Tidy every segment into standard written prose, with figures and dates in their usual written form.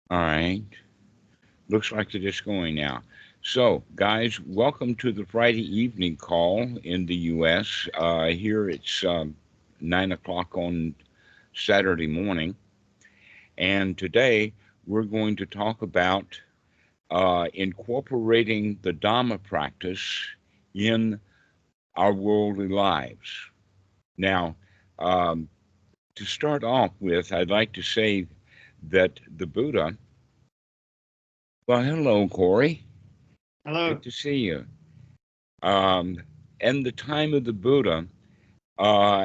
All right. Looks like it is going now. So, guys, welcome to the Friday evening call in the U.S. Here it's 9 o'clock on Saturday morning. And today we're going to talk about incorporating the Dhamma practice in our worldly lives. Now, um, to start off with, I'd like to say that the Buddha, well, hello, Corey. Good Hello. to see you. Um, in the time of the Buddha,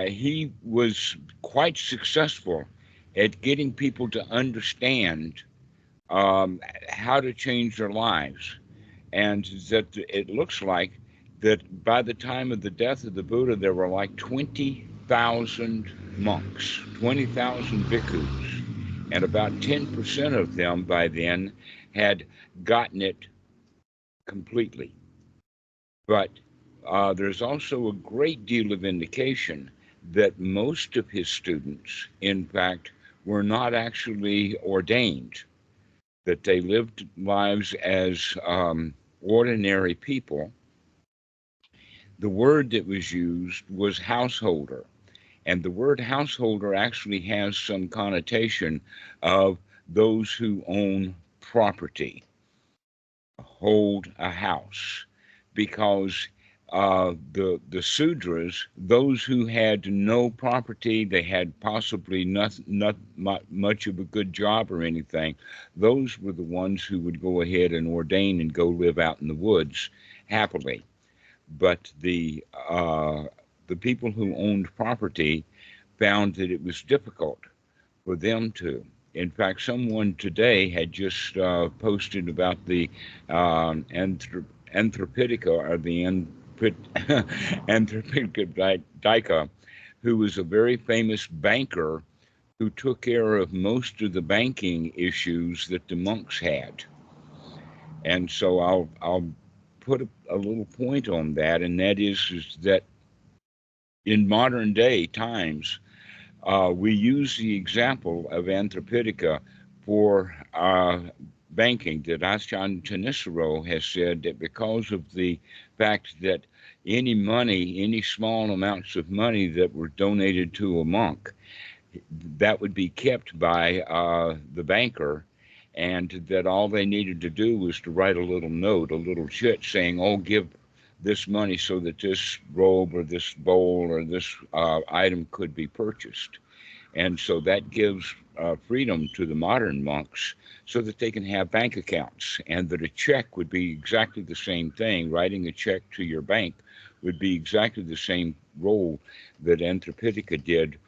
he was quite successful at getting people to understand how to change their lives. And that it looks like that by the time of the death of the Buddha, there were like 20,000 monks, 20,000 bhikkhus, and about 10% of them by then had gotten it completely. But there's also a great deal of indication that most of his students, in fact, were not actually ordained, that they lived lives as ordinary people. The word that was used was householder. And the word householder actually has some connotation of those who own property, hold a house, because the Sudras, those who had no property, they had possibly not much of a good job or anything, those were the ones who would go ahead and ordain and go live out in the woods happily. But the people who owned property found that it was difficult for them to. In fact, someone today had just posted about the Anthropithica or the Anthropithica, who was a very famous banker who took care of most of the banking issues that the monks had. And so I'll put a little point on that, and that is that in modern day times, we use the example of Anthropithica for banking. That Ajahn Tanisaro has said that because of the fact that any money, any small amounts of money that were donated to a monk, that would be kept by the banker, and that all they needed to do was to write a little note, a little chit saying, "Oh, give this money so that this robe or this bowl or this item could be purchased." And so that gives freedom to the modern monks so that they can have bank accounts, and that a check would be exactly the same thing. Writing a check to your bank would be exactly the same role that Anthropithica did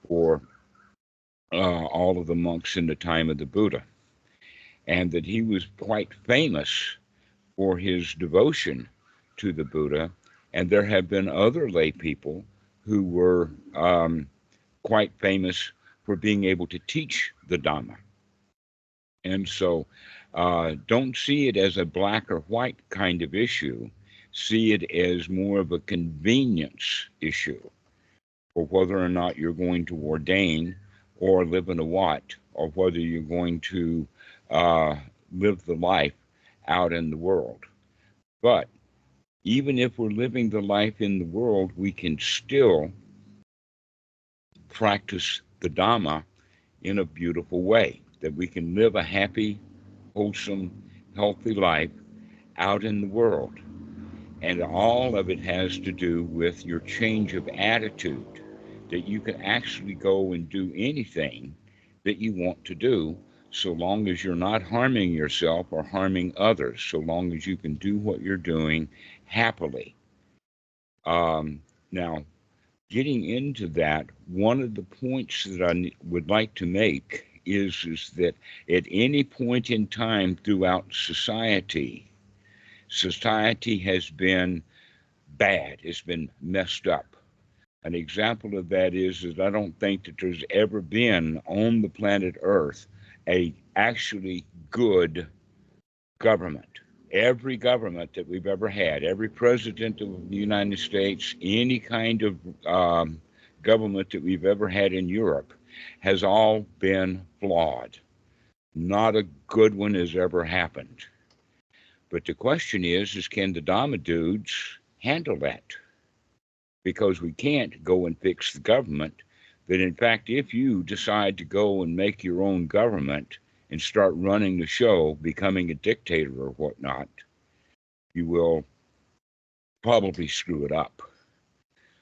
for all of the monks in the time of the Buddha. And that he was quite famous for his devotion to the Buddha. And there have been other lay people who were quite famous for being able to teach the Dhamma. And so don't see it as a black or white kind of issue. See it as more of a convenience issue for whether or not you're going to ordain or live in a wat, or whether you're going to uh, live the life out in the world. But even if we're living the life in the world, we can still practice the Dhamma in a beautiful way, that we can live a happy, wholesome, healthy life out in the world. And all of it has to do with your change of attitude, that you can actually go and do anything that you want to do, so long as you're not harming yourself or harming others, so long as you can do what you're doing happily. Now, getting into that, one of the points that I would like to make is that at any point in time throughout society, society has been bad, it's been messed up. An example of that is I don't think that there's ever been on the planet Earth a actually good government. Every government that we've ever had, every president of the United States, any kind of government that we've ever had in Europe, has all been flawed. Not a good one has ever happened. But the question is can the Dhamma dudes handle that? Because we can't go and fix the government. That in fact, if you decide to go and make your own government and start running the show, becoming a dictator or whatnot, you will probably screw it up.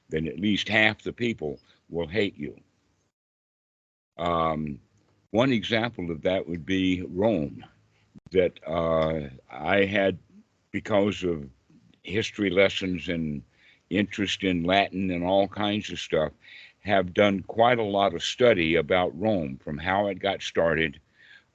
Then at least half the people will hate you. One example of that would be Rome, that I had, because of history lessons and interest in Latin and all kinds of stuff, have done quite a lot of study about Rome, from how it got started,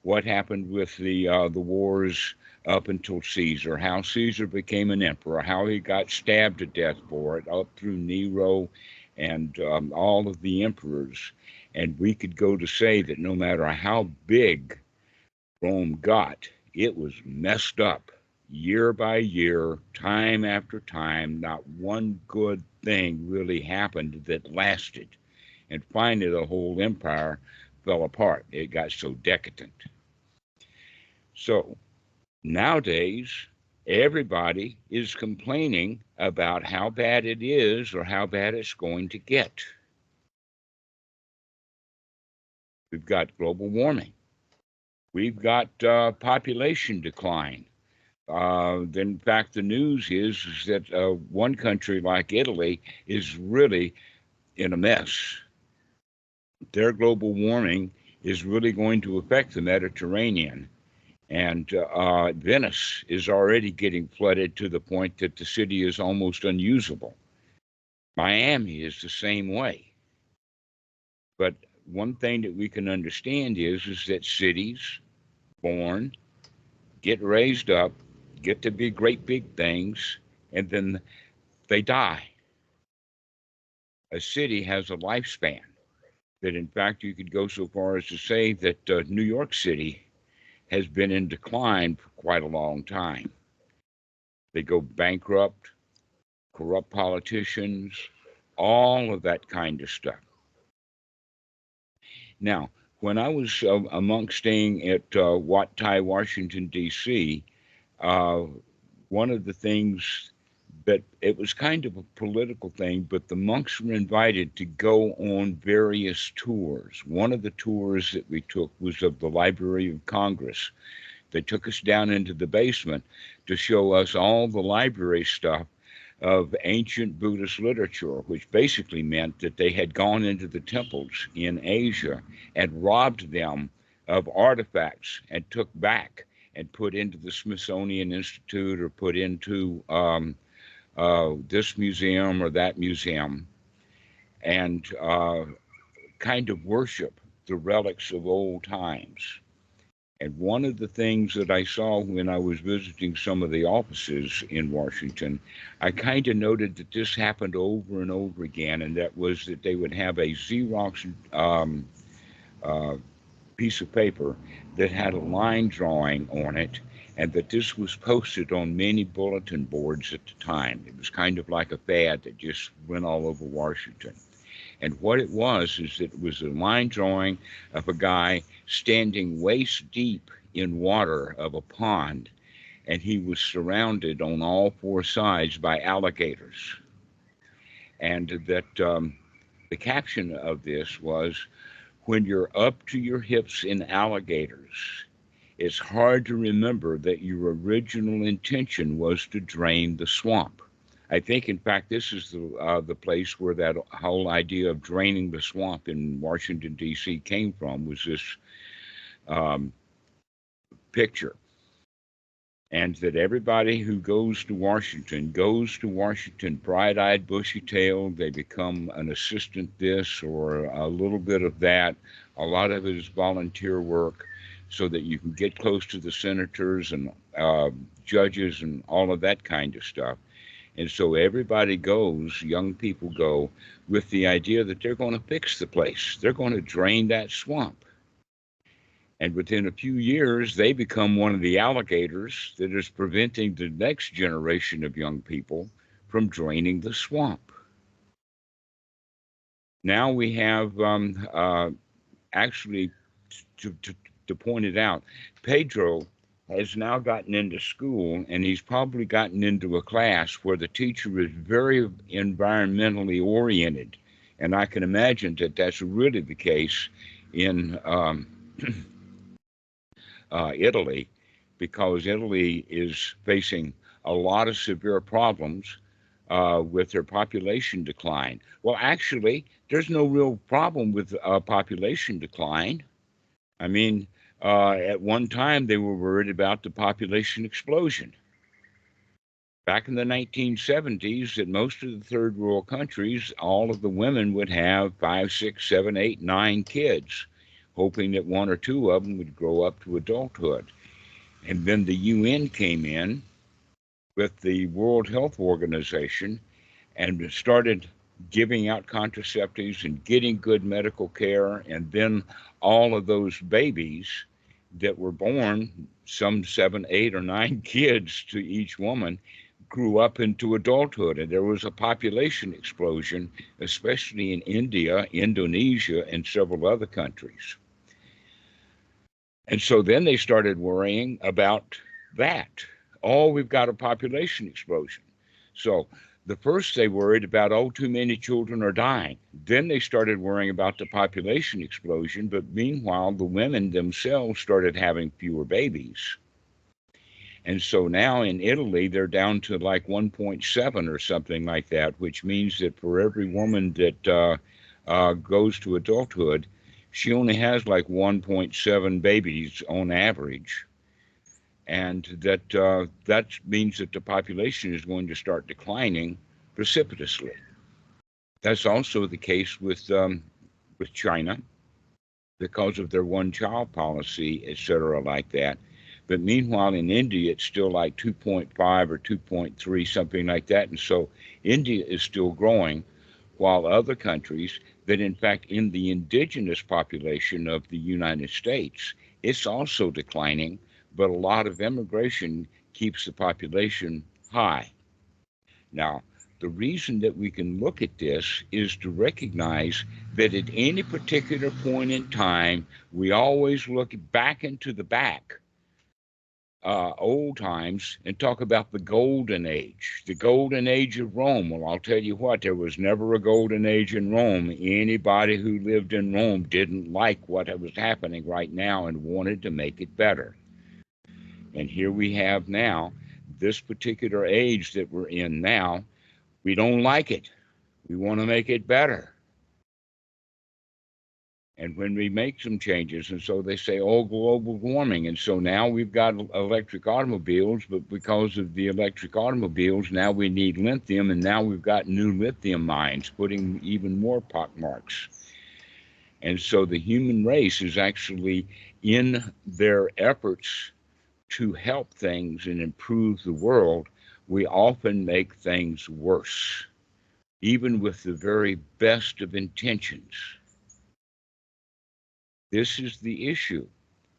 what happened with the wars up until Caesar, how Caesar became an emperor, how he got stabbed to death for it, up through Nero and all of the emperors. And we could go to say that no matter how big Rome got, it was messed up year by year, time after time. Not one good thing really happened that lasted. And finally, the whole empire fell apart. It got so decadent. So nowadays, everybody is complaining about how bad it is or how bad it's going to get. We've got global warming. We've got population decline. In fact, the news is that one country like Italy is really in a mess. Their global warming is really going to affect the Mediterranean. And Venice is already getting flooded to the point that the city is almost unusable. Miami is the same way. But one thing that we can understand is that cities born, get raised up, get to be great big things, and then they die. A city has a lifespan. That in fact, you could go so far as to say that New York City has been in decline for quite a long time. They go bankrupt, corrupt politicians, all of that kind of stuff. Now, when I was amongst staying at Wat Thai, Washington, D.C., one of the things that it was kind of a political thing, but the monks were invited to go on various tours. One of the tours that we took was of the Library of Congress. They took us down into the basement to show us all the library stuff of ancient Buddhist literature, which basically meant that they had gone into the temples in Asia and robbed them of artifacts and took back and put into the Smithsonian Institute or put into this museum or that museum, and kind of worship the relics of old times. And one of the things that I saw when I was visiting some of the offices in Washington, I kind of noted that this happened over and over again, and that was that they would have a Xerox piece of paper that had a line drawing on it, and that this was posted on many bulletin boards at the time. It was kind of like a fad that just went all over Washington. And what it was is that it was a line drawing of a guy standing waist deep in water of a pond, and he was surrounded on all four sides by alligators. And that the caption of this was, "When you're up to your hips in alligators, it's hard to remember that your original intention was to drain the swamp." I think, in fact, this is the place where that whole idea of draining the swamp in Washington, D.C. came from, was this picture. And that everybody who goes to Washington bright-eyed, bushy-tailed. They become an assistant this or a little bit of that. A lot of it is volunteer work so that you can get close to the senators and judges and all of that kind of stuff. And so everybody goes, young people go, with the idea that they're going to fix the place. They're going to drain that swamp. And within a few years, they become one of the alligators that is preventing the next generation of young people from draining the swamp. Now we have actually, to point it out. Pedro has now gotten into school, and he's probably gotten into a class where the teacher is very environmentally oriented. And I can imagine that that's really the case in Italy, because Italy is facing a lot of severe problems with their population decline. Well, actually, there's no real problem with population decline. I mean, at one time they were worried about the population explosion. Back in the 1970s, in most of the third world countries, all of the women would have 5, 6, 7, 8, 9 kids, hoping that 1 or 2 of them would grow up to adulthood. And then the UN came in with the World Health Organization and started giving out contraceptives and getting good medical care. And then all of those babies that were born, some 7, 8, or 9 kids to each woman, grew up into adulthood. And there was a population explosion, especially in India, Indonesia, and several other countries. And so then they started worrying about that. Oh, we've got a population explosion. So the first they worried about, oh, too many children are dying. Then they started worrying about the population explosion. But meanwhile, the women themselves started having fewer babies. And so now in Italy, they're down to like 1.7 or something like that, which means that for every woman that goes to adulthood, she only has like 1.7 babies on average. And that means that the population is going to start declining precipitously. That's also the case with China because of their one-child policy, et cetera, like that. But meanwhile, in India, it's still like 2.5 or 2.3, something like that. And so India is still growing, while other countries that, in fact, in the indigenous population of the United States, it's also declining, but a lot of immigration keeps the population high. Now, the reason that we can look at this is to recognize that at any particular point in time, we always look back into the old times and talk about the golden age of Rome. Well, I'll tell you what, there was never a golden age in Rome. Anybody who lived in Rome didn't like what was happening right now and wanted to make it better. And here we have now this particular age that we're in now. We don't like it. We want to make it better. And when we make some changes, and so they say, oh, global warming. And so now we've got electric automobiles, but because of the electric automobiles, now we need lithium, and now we've got new lithium mines, putting even more pockmarks. And so the human race is actually, in their efforts to help things and improve the world, we often make things worse, even with the very best of intentions. This is the issue,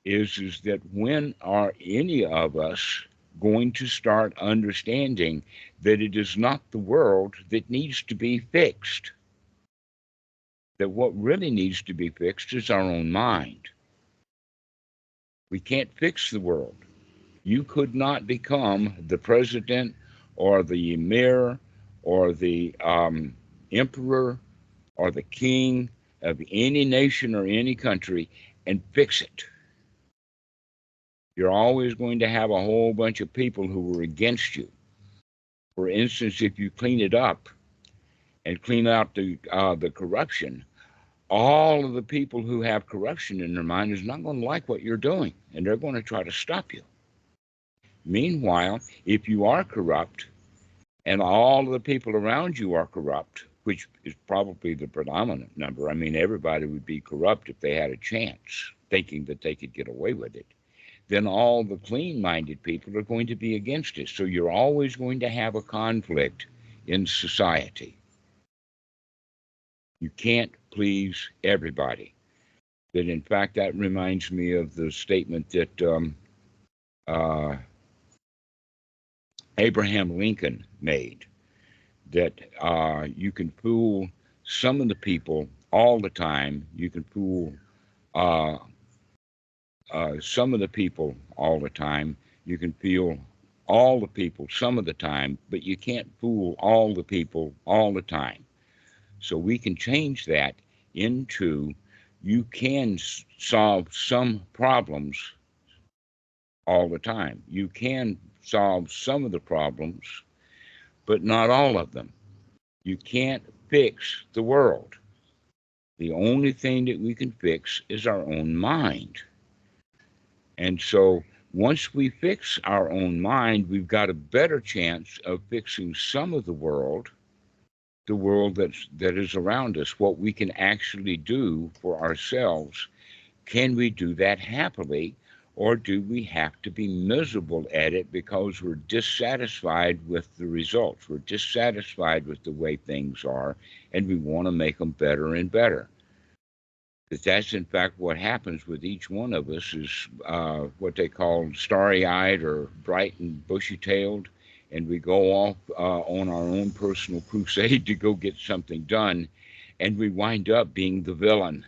is that when are any of us going to start understanding that it is not the world that needs to be fixed? That what really needs to be fixed is our own mind. We can't fix the world. You could not become the president or the emir or the emperor or the king of any nation or any country and fix it. You're always going to have a whole bunch of people who are against you. For instance, if you clean it up and clean out the corruption, all of the people who have corruption in their mind is not going to like what you're doing, and they're going to try to stop you. Meanwhile, if you are corrupt and all of the people around you are corrupt, which is probably the predominant number. I mean, everybody would be corrupt if they had a chance, thinking that they could get away with it. Then all the clean-minded people are going to be against it. So you're always going to have a conflict in society. You can't please everybody. That, in fact, that reminds me of the statement that Abraham Lincoln made, that you can fool some of the people all the time. You can fool some of the people all the time. You can feel all the people some of the time, but you can't fool all the people all the time. So we can change that into you can solve some problems all the time. You can solve some of the problems, but not all of them. You can't fix the world. The only thing that we can fix is our own mind. And so once we fix our own mind, we've got a better chance of fixing some of the world that is around us, what we can actually do for ourselves. Can we do that happily, or do we have to be miserable at it because we're dissatisfied with the results? We're dissatisfied with the way things are, and we want to make them better and better. Because that's in fact what happens with each one of us is what they call starry-eyed or bright and bushy-tailed, and we go off on our own personal crusade to go get something done, and we wind up being the villain.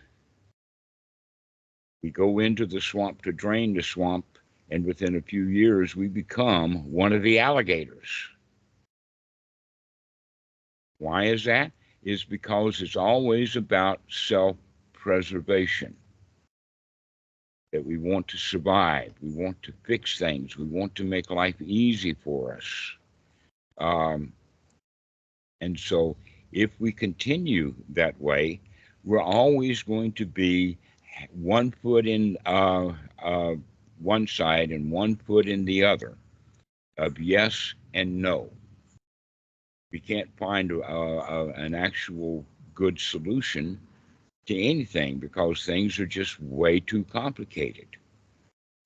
We go into the swamp to drain the swamp, and within a few years, we become one of the alligators. Why is that? Is because it's always about self-preservation. That we want to survive, we want to fix things, we want to make life easy for us. And so if we continue that way, we're always going to be 1 foot in one side and 1 foot in the other of yes and no. We can't find an actual good solution to anything because things are just way too complicated.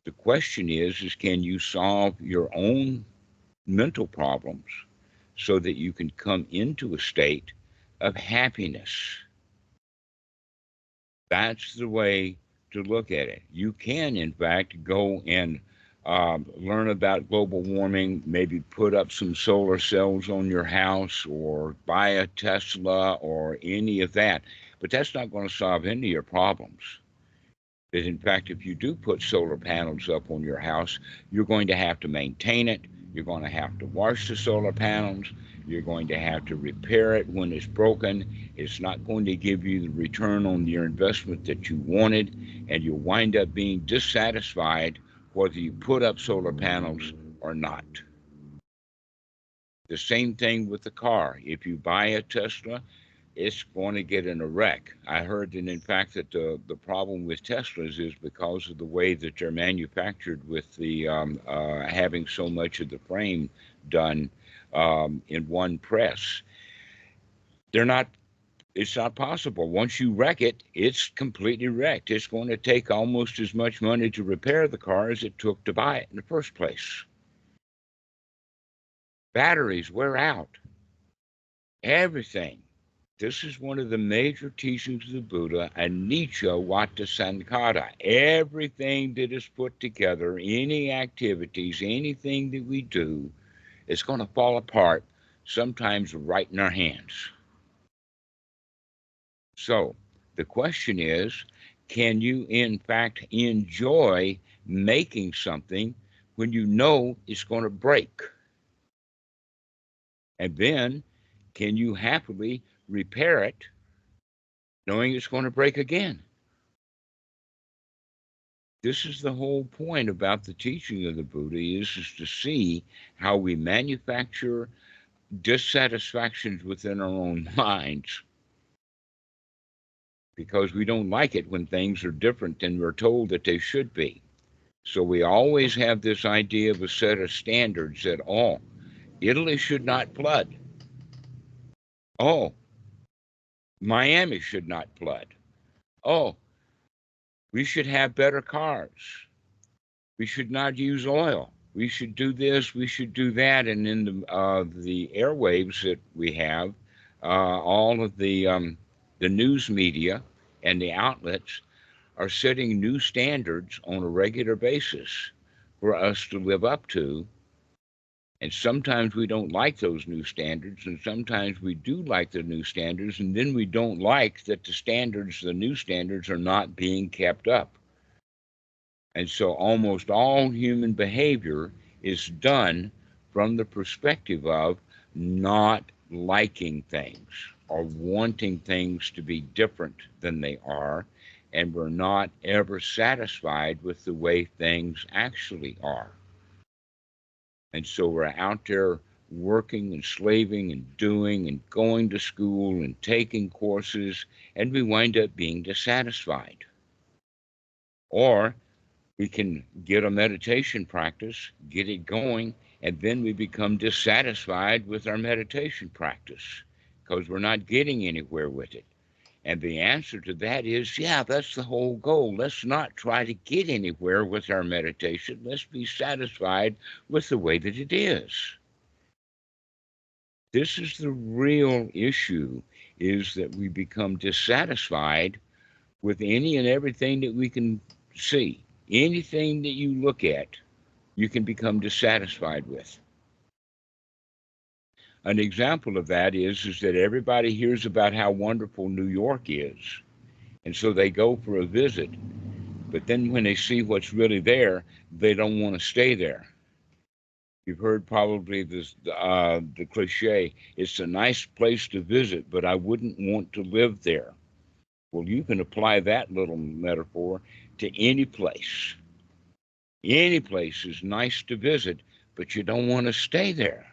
The question is can you solve your own mental problems so that you can come into a state of happiness? That's the way to look at it. You can, in fact, go and learn about global warming, maybe put up some solar cells on your house or buy a Tesla or any of that. But that's not going to solve any of your problems. That in fact, if you do put solar panels up on your house, you're going to have to maintain it. You're going to have to wash the solar panels. You're going to have to repair it when it's broken. It's not going to give you the return on your investment that you wanted, and you'll wind up being dissatisfied whether you put up solar panels or not. The same thing with the car. If you buy a Tesla, it's going to get in a wreck. I heard that, in fact, that the problem with Teslas is because of the way that they're manufactured with the having so much of the frame done in one press. It's not possible. Once you wreck it, it's completely wrecked. It's going to take almost as much money to repair the car as it took to buy it in the first place. Batteries wear out. Everything. This is one of the major teachings of the Buddha, anicca vata sankhara. Everything that is put together, any activities, anything that we do, is going to fall apart, sometimes right in our hands. So the question is, can you in fact enjoy making something when you know it's going to break? And then can you happily repair it knowing it's going to break again? This is the whole point about the teaching of the Buddha is to see how we manufacture dissatisfactions within our own minds because we don't like it when things are different than we're told that they should be. So we always have this idea of a set of standards that, Italy should not flood. Miami should not flood. We should have better cars. We should not use oil. We should do this. We should do that. And in the airwaves that we have, all of the news media and the outlets are setting new standards on a regular basis for us to live up to. And sometimes we don't like those new standards, and sometimes we do like the new standards, and then we don't like that the new standards are not being kept up. And so almost all human behavior is done from the perspective of not liking things or wanting things to be different than they are. And we're not ever satisfied with the way things actually are. And so we're out there working and slaving and doing and going to school and taking courses, and we wind up being dissatisfied. Or we can get a meditation practice, get it going, and then we become dissatisfied with our meditation practice because we're not getting anywhere with it. And the answer to that is, yeah, that's the whole goal. Let's not try to get anywhere with our meditation. Let's be satisfied with the way that it is. This is the real issue, is that we become dissatisfied with any and everything that we can see. Anything that you look at, you can become dissatisfied with. An example of that is that everybody hears about how wonderful New York is. And so they go for a visit. But then when they see what's really there, they don't want to stay there. You've heard probably this, the cliche, it's a nice place to visit, but I wouldn't want to live there. Well, you can apply that little metaphor to any place. Any place is nice to visit, but you don't want to stay there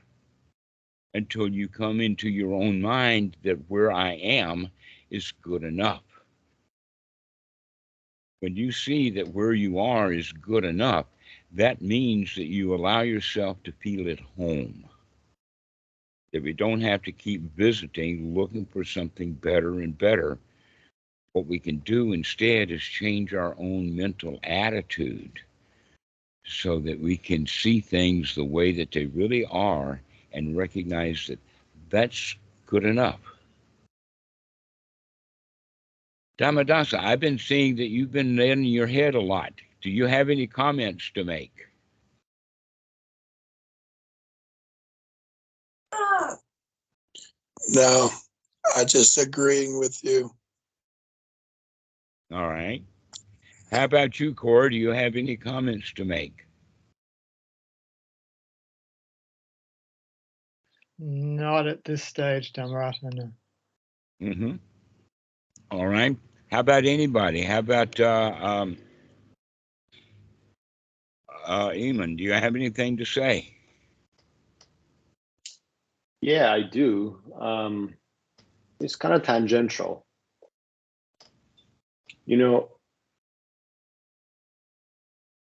until you come into your own mind that where I am is good enough. When you see that where you are is good enough, that means that you allow yourself to feel at home. That we don't have to keep visiting, looking for something better and better. What we can do instead is change our own mental attitude so that we can see things the way that they really are and recognize that that's good enough. Dhammadasa, I've been seeing that you've been in your head a lot. Do you have any comments to make? No, I just agreeing with you. All right. How about you, Cor? Do you have any comments to make? Not at this stage, Dhammarato, no. Mm-hmm. All right. How about anybody? How about Eamon? Do you have anything to say? Yeah, I do. It's kind of tangential. You know,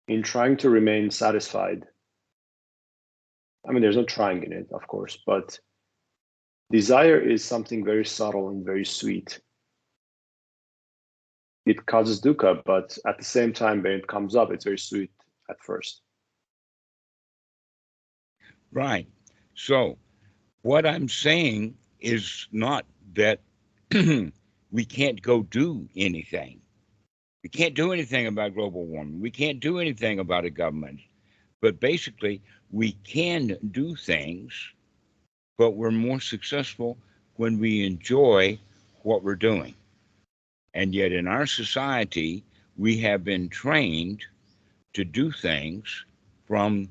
in trying to remain satisfied, I mean, there's no trying in it, of course, but desire is something very subtle and very sweet. It causes dukkha, but at the same time, when it comes up, it's very sweet at first. Right. So what I'm saying is not that we can't go do anything. We can't do anything about global warming. We can't do anything about a government. But basically, we can do things, but we're more successful when we enjoy what we're doing. And yet in our society, we have been trained to do things from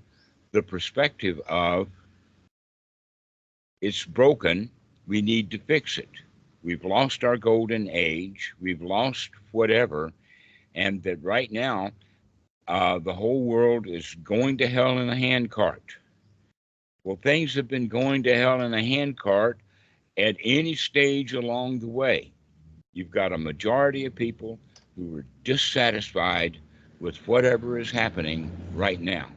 the perspective of it's broken, we need to fix it. We've lost our golden age, we've lost whatever, and that right now, the whole world is going to hell in a handcart. Well, things have been going to hell in a handcart at any stage along the way. You've got a majority of people who are dissatisfied with whatever is happening right now.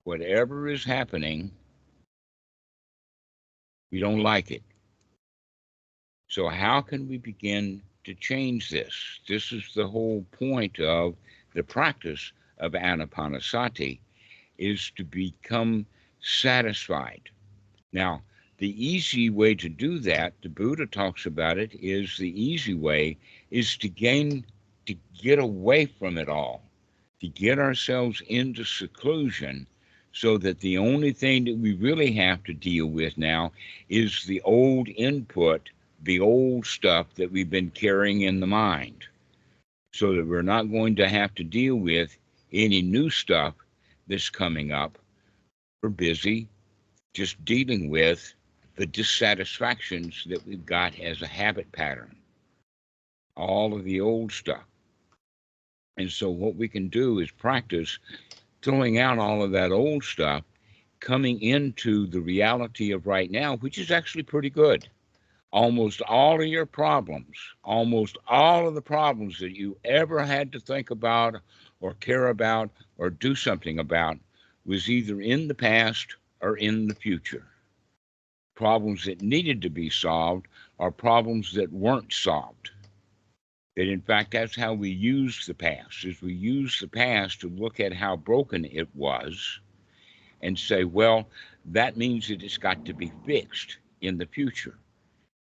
Whatever is happening, we don't like it. So how can we begin to change this? This is the whole point of the practice of anapanasati, is to become satisfied. Now, the easy way to do that, the Buddha talks about it, is the easy way is to get away from it all, to get ourselves into seclusion so that the only thing that we really have to deal with now is the old input, the old stuff that we've been carrying in the mind. so that we're not going to have to deal with any new stuff that's coming up. We're busy just dealing with the dissatisfactions that we've got as a habit pattern, all of the old stuff. And so what we can do is practice throwing out all of that old stuff, coming into the reality of right now, which is actually pretty good. Almost all of your problems, almost all of the problems that you ever had to think about or care about or do something about was either in the past or in the future. Problems that needed to be solved are problems that weren't solved. That in fact, that's how we use the past, is we use the past to look at how broken it was and say, well, that means that it's got to be fixed in the future.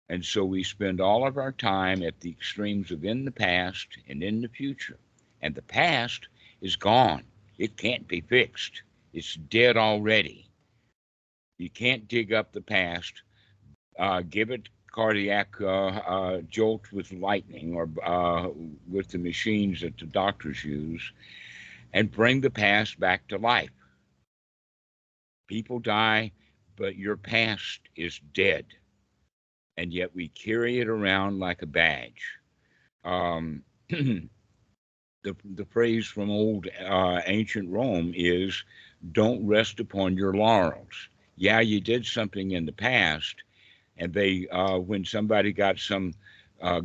And so we spend all of our time at the extremes of in the past and in the future. And the past is gone. It can't be fixed. It's dead already. You can't dig up the past, give it cardiac jolt with lightning or with the machines that the doctors use, and bring the past back to life. People die, but your past is dead. And yet we carry it around like a badge. The phrase from old ancient Rome is, don't rest upon your laurels. Yeah, you did something in the past, and they, when somebody got some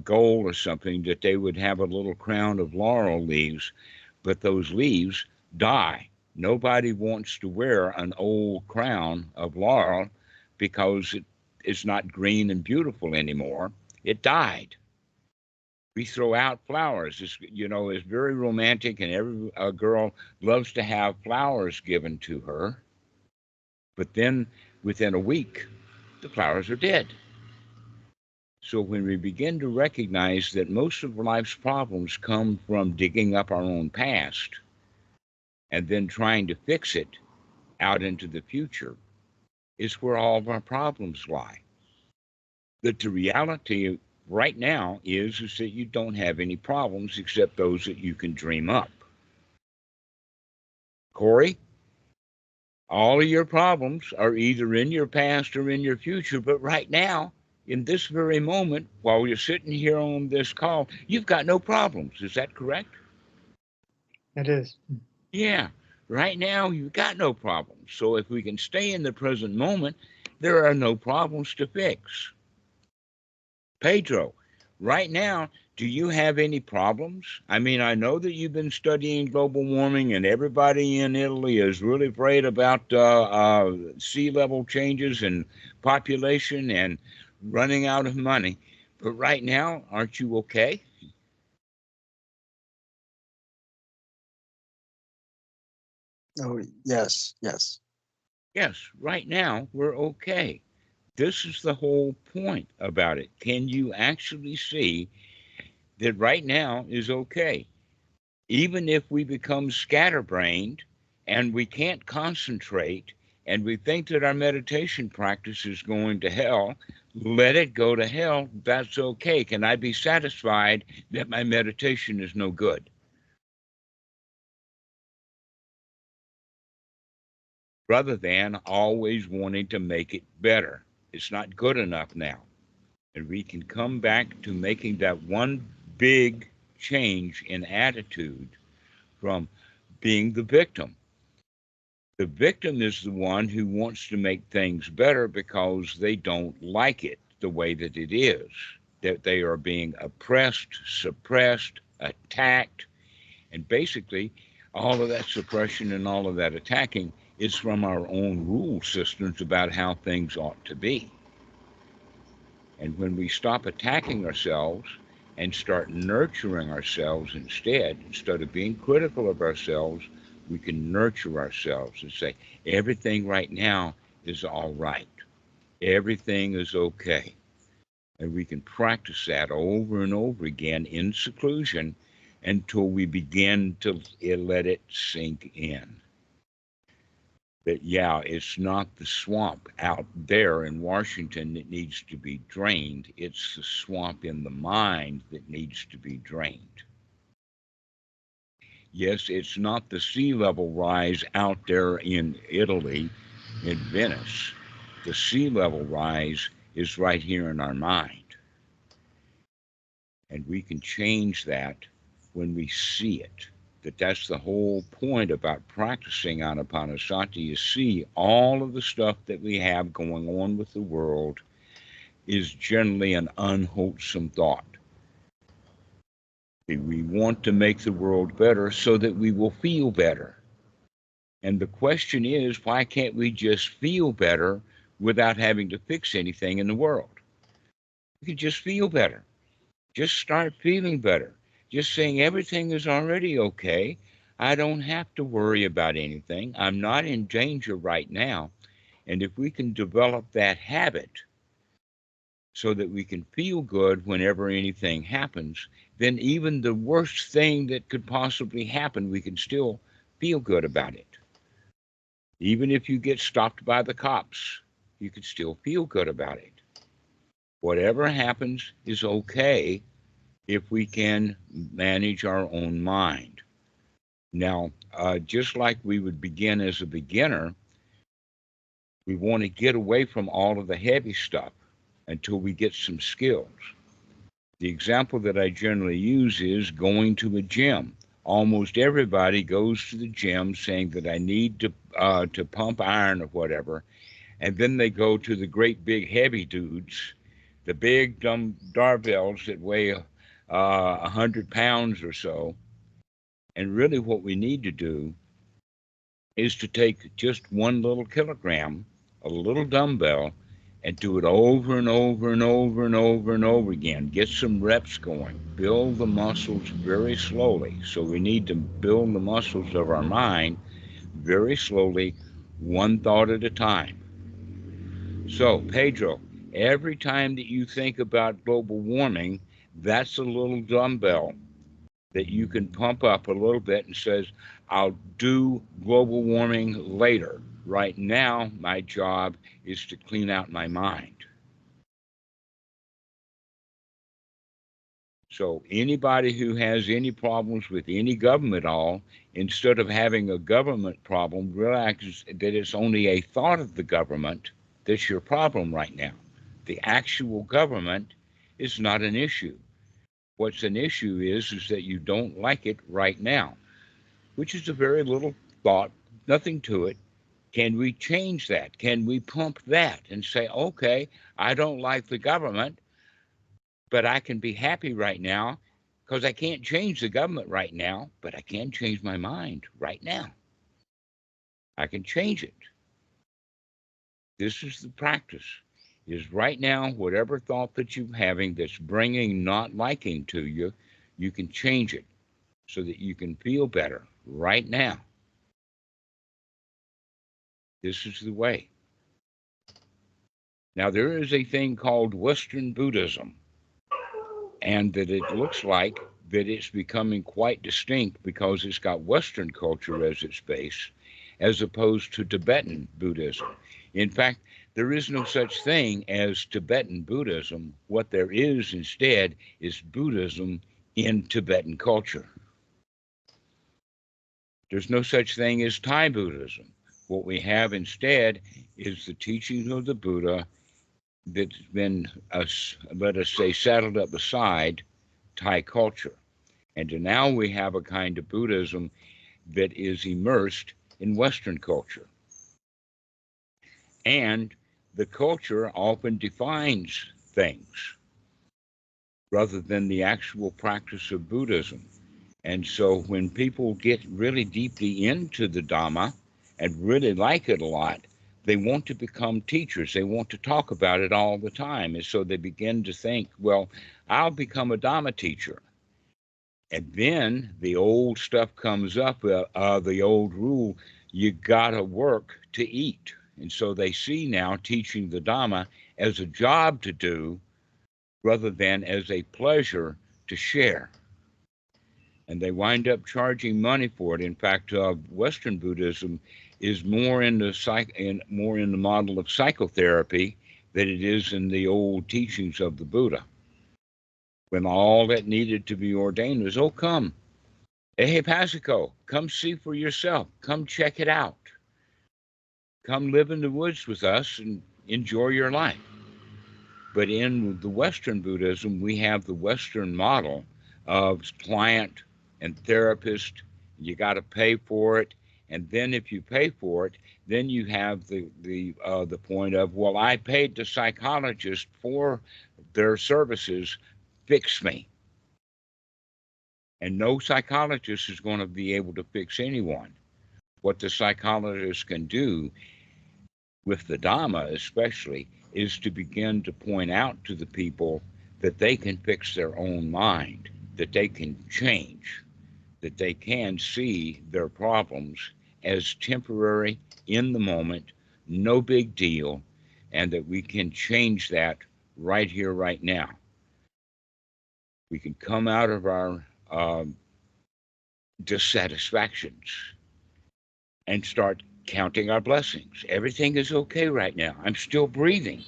goal or something, that they would have a little crown of laurel leaves, but those leaves die. Nobody wants to wear an old crown of laurel because it's not green and beautiful anymore. It died. We throw out flowers. It's very romantic, and every girl loves to have flowers given to her. But then within a week, the flowers are dead. So when we begin to recognize that most of life's problems come from digging up our own past and then trying to fix it out into the future, is where all of our problems lie. That the reality right now is that you don't have any problems except those that you can dream up. Corey, all of your problems are either in your past or in your future, but right now, in this very moment, while you're sitting here on this call, you've got no problems. Is that correct? It is. Yeah. Right now, you've got no problems. So if we can stay in the present moment, there are no problems to fix. Pedro, right now, do you have any problems? I mean, I know that you've been studying global warming, and everybody in Italy is really afraid about sea level changes and population and running out of money. But right now, aren't you okay? Oh, yes, yes. Yes, right now, we're okay. This is the whole point about it. Can you actually see that right now is okay? Even if we become scatterbrained and we can't concentrate and we think that our meditation practice is going to hell, let it go to hell. That's okay. Can I be satisfied that my meditation is no good? Rather than always wanting to make it better. It's not good enough now. And we can come back to making that one big change in attitude from being the victim. The victim is the one who wants to make things better because they don't like it the way that it is, that they are being oppressed, suppressed, attacked, and basically all of that suppression and all of that attacking is from our own rule systems about how things ought to be. And when we stop attacking ourselves and start nurturing ourselves instead of being critical of ourselves, we can nurture ourselves and say, everything right now is all right. Everything is okay. And we can practice that over and over again in seclusion until we begin to let it sink in. That, yeah, it's not the swamp out there in Washington that needs to be drained. It's the swamp in the mind that needs to be drained. Yes, it's not the sea level rise out there in Italy, in Venice. The sea level rise is right here in our mind. And we can change that when we see it. That's the whole point about practicing Anapanasati, is see all of the stuff that we have going on with the world is generally an unwholesome thought. We want to make the world better so that we will feel better. And the question is, why can't we just feel better without having to fix anything in the world? We can just feel better. Just start feeling better. Just saying everything is already okay. I don't have to worry about anything. I'm not in danger right now. And if we can develop that habit so that we can feel good whenever anything happens, then even the worst thing that could possibly happen, we can still feel good about it. Even if you get stopped by the cops, you can still feel good about it. Whatever happens is okay if we can manage our own mind. Now, just like we would begin as a beginner, we want to get away from all of the heavy stuff until we get some skills. The example that I generally use is going to a gym. Almost everybody goes to the gym saying that I need to pump iron or whatever, and then they go to the great big heavy dudes, the big dumb barbells that weigh 100 pounds or so. And really what we need to do is to take just 1 little kilogram, a little dumbbell, and do it over and over and over and over and over again. Get some reps going. Build the muscles very slowly. So we need to build the muscles of our mind very slowly, one thought at a time. So, Pedro, every time that you think about global warming, that's a little dumbbell that you can pump up a little bit and says, I'll do global warming later. Right now, my job is to clean out my mind. So anybody who has any problems with any government at all, instead of having a government problem, realize that it's only a thought of the government that's your problem right now. The actual government is not an issue. What's an issue is that you don't like it right now, which is a very little thought, nothing to it. Can we change that? Can we pump that and say, okay, I don't like the government, but I can be happy right now because I can't change the government right now, but I can change my mind right now. I can change it. This is the practice, is right now, whatever thought that you're having that's bringing not liking to you, you can change it so that you can feel better right now. This is the way. Now, there is a thing called Western Buddhism, and that it looks like that it's becoming quite distinct because it's got Western culture as its base, as opposed to Tibetan Buddhism. In fact, there is no such thing as Tibetan Buddhism. What there is instead is Buddhism in Tibetan culture. There's no such thing as Thai Buddhism. What we have instead is the teachings of the Buddha that's been, let us say, saddled up beside Thai culture. And now we have a kind of Buddhism that is immersed in Western culture. And the culture often defines things rather than the actual practice of Buddhism. And so when people get really deeply into the Dhamma and really like it a lot, they want to become teachers. They want to talk about it all the time. And so they begin to think, well, I'll become a Dhamma teacher. And then the old stuff comes up, the old rule, you gotta work to eat. And so they see now teaching the Dhamma as a job to do rather than as a pleasure to share. And they wind up charging money for it. In fact, Western Buddhism is more in the model of psychotherapy than it is in the old teachings of the Buddha. When all that needed to be ordained was, oh, come, Hey, Pasico, come see for yourself. Come check it out. Come live in the woods with us and enjoy your life. But in the Western Buddhism, we have the Western model of client and therapist. You got to pay for it, and then if you pay for it, then you have the point of, well, I paid the psychologist for their services. Fix me. And no psychologist is going to be able to fix anyone. What the psychologist can do with the Dhamma especially is to begin to point out to the people that they can fix their own mind, that they can change, that they can see their problems as temporary in the moment, no big deal, and that we can change that right here, right now. We can come out of our dissatisfactions and start counting our blessings. Everything is okay right now. I'm still breathing.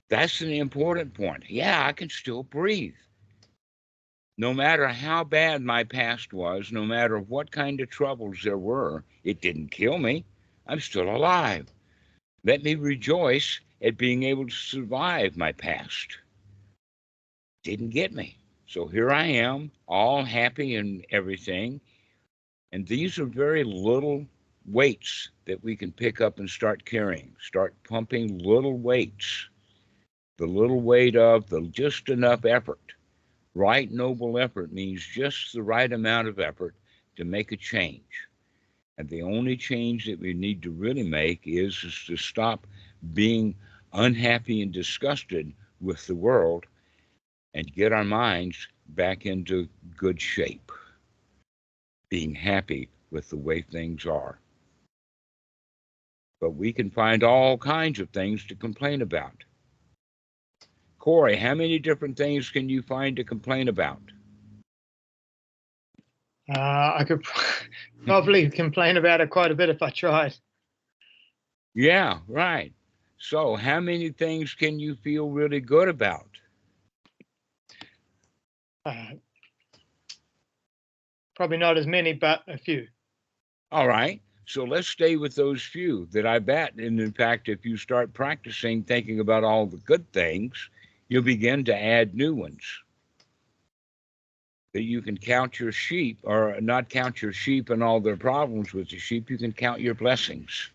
That's the important point. Yeah, I can still breathe. No matter how bad my past was, no matter what kind of troubles there were, it didn't kill me. I'm still alive. Let me rejoice at being able to survive my past. Didn't get me. So here I am, all happy and everything. And these are very little weights that we can pick up and start carrying. Start pumping little weights. The little weight of the just enough effort. Right noble effort means just the right amount of effort to make a change. And the only change that we need to really make is to stop being unhappy and disgusted with the world and get our minds back into good shape. Being happy with the way things are. But we can find all kinds of things to complain about. Corey, how many different things can you find to complain about? I could probably complain about it quite a bit if I tried. Yeah, right. So how many things can you feel really good about? Probably not as many, but a few. All right. So let's stay with those few that I bet. And in fact, if you start practicing thinking about all the good things, you'll begin to add new ones. That you can count your sheep, or not count your sheep and all their problems with the sheep. You can count your blessings.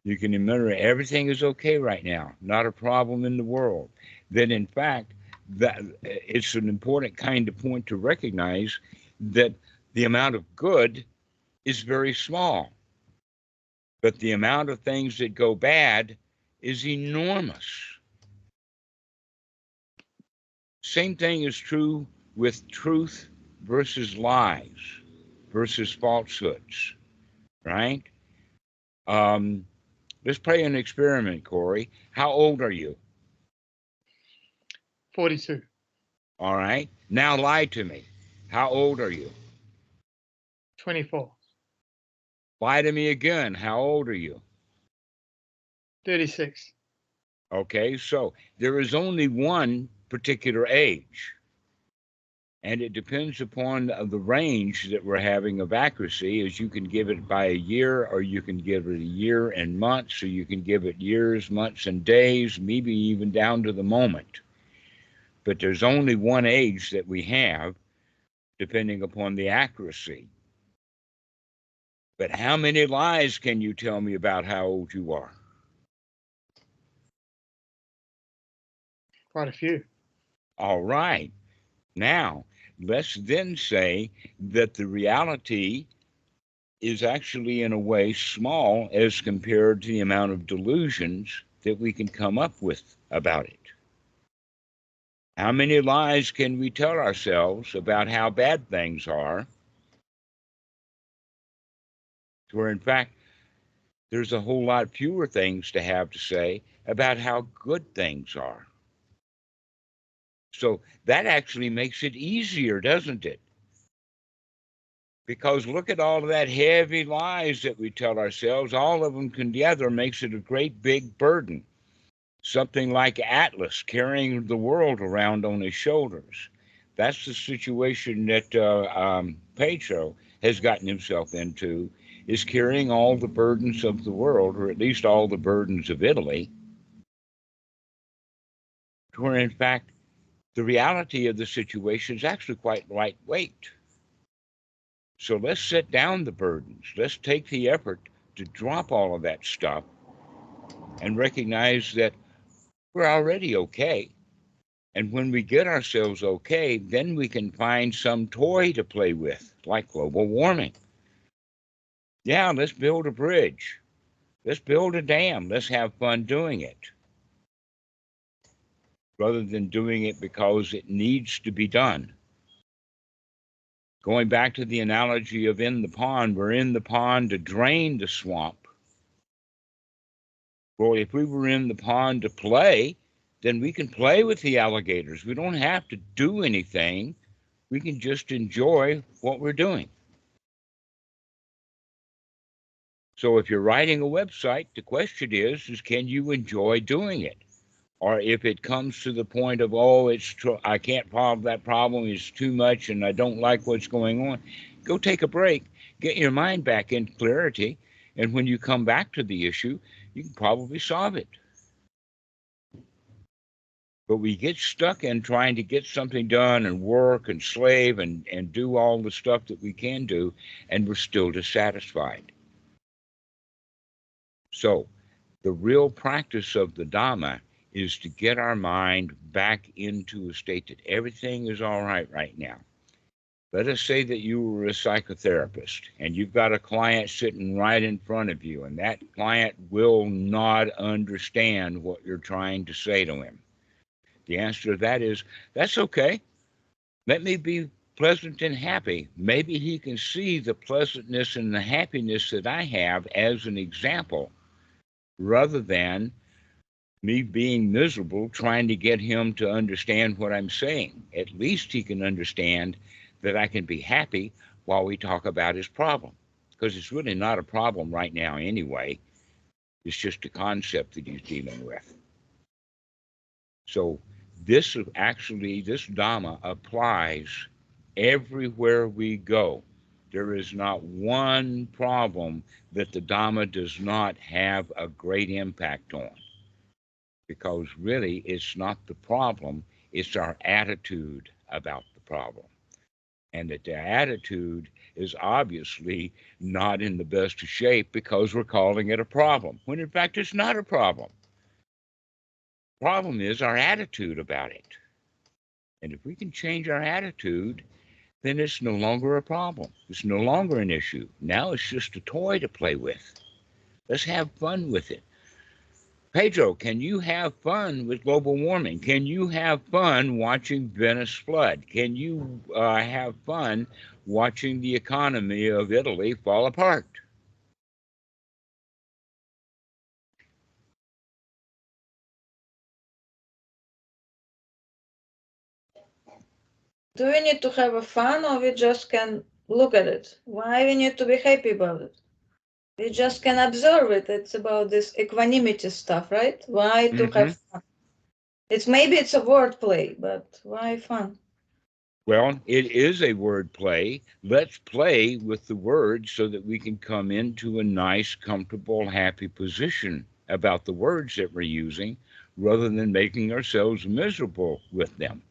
You can remember everything is okay right now, not a problem in the world. That in fact, that it's an important kind of point to recognize that the amount of good is very small, but the amount of things that go bad is enormous. Same thing is true with truth versus lies versus falsehoods, right? Let's play an experiment, Corey. How old are you? 42. All right. Now lie to me. How old are you? 24. Lie to me again. How old are you? 36. Okay, so there is only one particular age. And it depends upon the range that we're having of accuracy, as you can give it by a year, or you can give it a year and months, or you can give it years, months, and days, maybe even down to the moment. But there's only one age that we have, depending upon the accuracy. But how many lies can you tell me about how old you are? Quite a few. All right. Now, let's then say that the reality is actually in a way small as compared to the amount of delusions that we can come up with about it. How many lies can we tell ourselves about how bad things are, where in fact there's a whole lot fewer things to have to say about how good things are? So that actually makes it easier, doesn't it? Because look at all of that heavy lies that we tell ourselves. All of them together makes it a great big burden. Something like Atlas carrying the world around on his shoulders. That's the situation that Pedro has gotten himself into, is carrying all the burdens of the world, or at least all the burdens of Italy, where in fact the reality of the situation is actually quite lightweight. So let's set down the burdens. Let's take the effort to drop all of that stuff and recognize that we're already okay. And when we get ourselves okay, then we can find some toy to play with, like global warming. Yeah, let's build a bridge. Let's build a dam. Let's have fun doing it, rather than doing it because it needs to be done. Going back to the analogy of in the pond, we're in the pond to drain the swamp. Well, if we were in the pond to play, then we can play with the alligators. We don't have to do anything. We can just enjoy what we're doing. So if you're writing a website, the question is can you enjoy doing it? Or if it comes to the point of, oh, I can't solve that problem, it's too much, and I don't like what's going on, go take a break, get your mind back in clarity, and when you come back to the issue, you can probably solve it. But we get stuck in trying to get something done and work and slave and do all the stuff that we can do, and we're still dissatisfied. So the real practice of the Dhamma is to get our mind back into a state that everything is all right now. Let us say that you were a psychotherapist and you've got a client sitting right in front of you, and that client will not understand what you're trying to say to him. The answer to that is, that's okay. Let me be pleasant and happy. Maybe he can see the pleasantness and the happiness that I have as an example, rather than me being miserable trying to get him to understand what I'm saying. At least he can understand that I can be happy while we talk about his problem, because it's really not a problem right now anyway. It's just a concept that he's dealing with. So this Dhamma applies everywhere we go. There is not one problem that the Dhamma does not have a great impact on, because really it's not the problem, it's our attitude about the problem. And that the attitude is obviously not in the best of shape because we're calling it a problem, when in fact it's not a problem. The problem is our attitude about it. And if we can change our attitude, then it's no longer a problem. It's no longer an issue. Now it's just a toy to play with. Let's have fun with it. Pedro, can you have fun with global warming? Can you have fun watching Venice flood? Can you have fun watching the economy of Italy fall apart? Do we need to have a fun, or we just can look at it? Why we need to be happy about it? We just can observe it. It's about this equanimity stuff, right? Why to have fun? Maybe it's a wordplay, but why fun? Well, it is a word play. Let's play with the words so that we can come into a nice, comfortable, happy position about the words that we're using, rather than making ourselves miserable with them.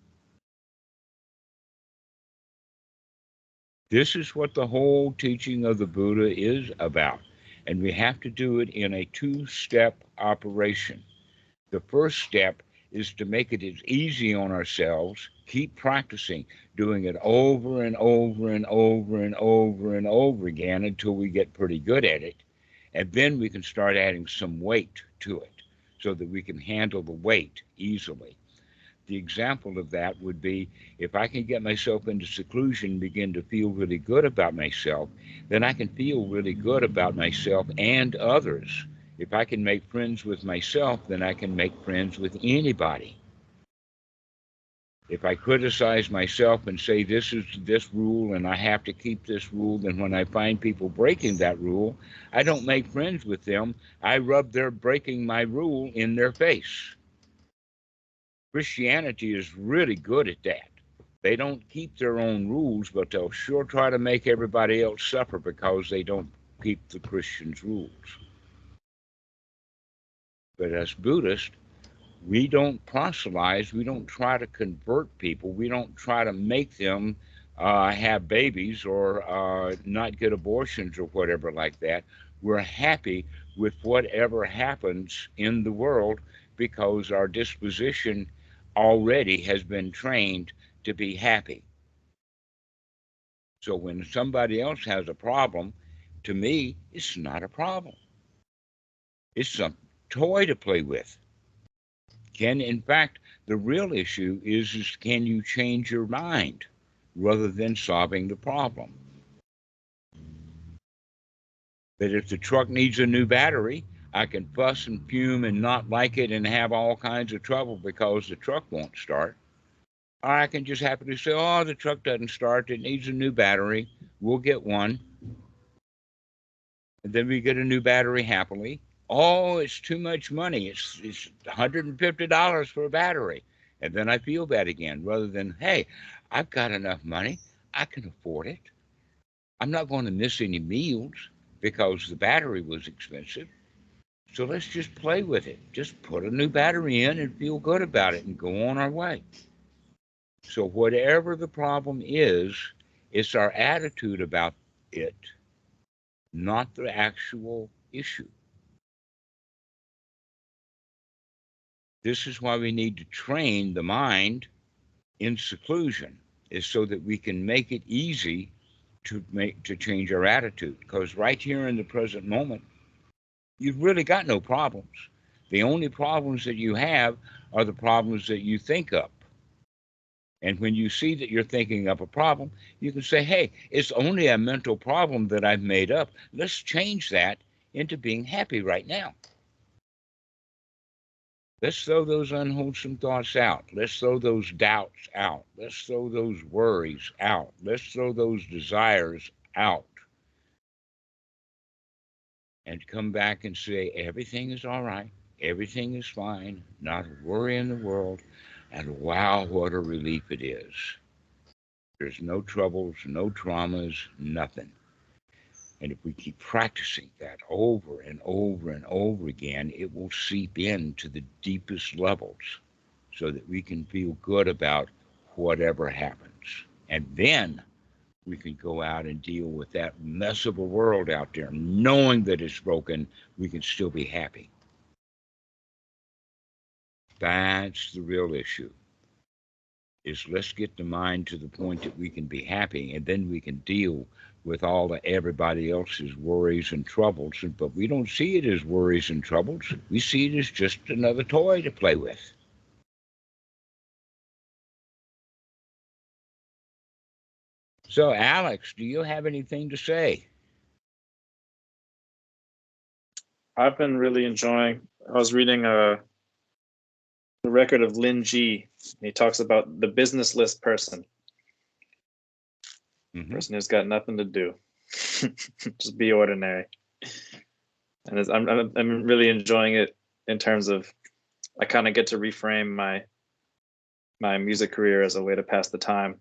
This is what the whole teaching of the Buddha is about. And we have to do it in a two-step operation. The first step is to make it as easy on ourselves. Keep practicing, doing it over and over and over and over and over again until we get pretty good at it. And then we can start adding some weight to it so that we can handle the weight easily. The example of that would be, if I can get myself into seclusion and begin to feel really good about myself, then I can feel really good about myself and others. If I can make friends with myself, then I can make friends with anybody. If I criticize myself and say this is this rule and I have to keep this rule, then when I find people breaking that rule, I don't make friends with them. I rub their breaking my rule in their face. Christianity is really good at that. They don't keep their own rules, but they'll sure try to make everybody else suffer because they don't keep the Christians' rules. But as Buddhists, we don't proselytize. We don't try to convert people. We don't try to make them have babies or not get abortions or whatever like that. We're happy with whatever happens in the world because our disposition already has been trained to be happy. So when somebody else has a problem, to me, it's not a problem. It's some toy to play with. In fact, the real issue is can you change your mind rather than solving the problem? That if the truck needs a new battery, I can fuss and fume and not like it and have all kinds of trouble because the truck won't start. Or I can just happily say, oh, the truck doesn't start. It needs a new battery. We'll get one. And then we get a new battery happily. Oh, it's too much money. It's $150 for a battery. And then I feel bad again, rather than, hey, I've got enough money. I can afford it. I'm not going to miss any meals because the battery was expensive. So let's just play with it. Just put a new battery in and feel good about it and go on our way. So whatever the problem is, it's our attitude about it, not the actual issue. This is why we need to train the mind in seclusion, is so that we can make it easy to change our attitude. Because right here in the present moment, you've really got no problems. The only problems that you have are the problems that you think up. And when you see that you're thinking up a problem, you can say, hey, it's only a mental problem that I've made up. Let's change that into being happy right now. Let's throw those unwholesome thoughts out. Let's throw those doubts out. Let's throw those worries out. Let's throw those desires out. And come back and say, everything is all right. Everything is fine. Not a worry in the world. And wow, what a relief it is. There's no troubles, no traumas, nothing. And if we keep practicing that over and over and over again, it will seep into the deepest levels so that we can feel good about whatever happens. And then we can go out and deal with that mess of a world out there. Knowing that it's broken, we can still be happy. That's the real issue. Is let's get the mind to the point that we can be happy, and then we can deal with all everybody else's worries and troubles. But we don't see it as worries and troubles. We see it as just another toy to play with. So, Alex, do you have anything to say? I've been really enjoying. I was reading the record of Lin Ji. He talks about the business list person. Person who's got nothing to do, just be ordinary. And I'm really enjoying it in terms of I kind of get to reframe my music career as a way to pass the time.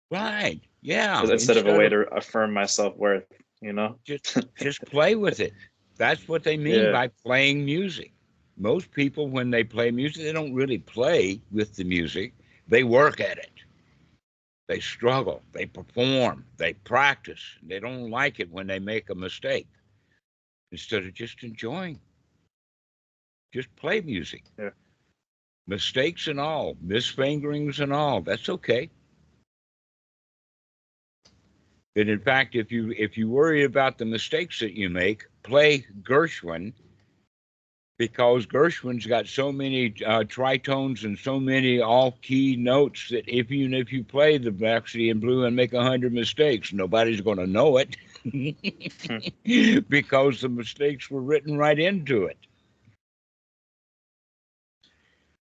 Right. Yeah. Instead of a way to affirm my self-worth, you know? Just play with it. That's what they mean by playing music. Most people, when they play music, they don't really play with the music. They work at it. They struggle. They perform. They practice. They don't like it when they make a mistake. Instead of just enjoying. Just play music. Yeah. Mistakes and all, misfingerings and all, that's okay. But in fact, if you worry about the mistakes that you make, play Gershwin, because Gershwin's got so many tritones and so many off-key notes that even if you play the Rhapsody in Blue and make 100 mistakes, nobody's going to know it because the mistakes were written right into it.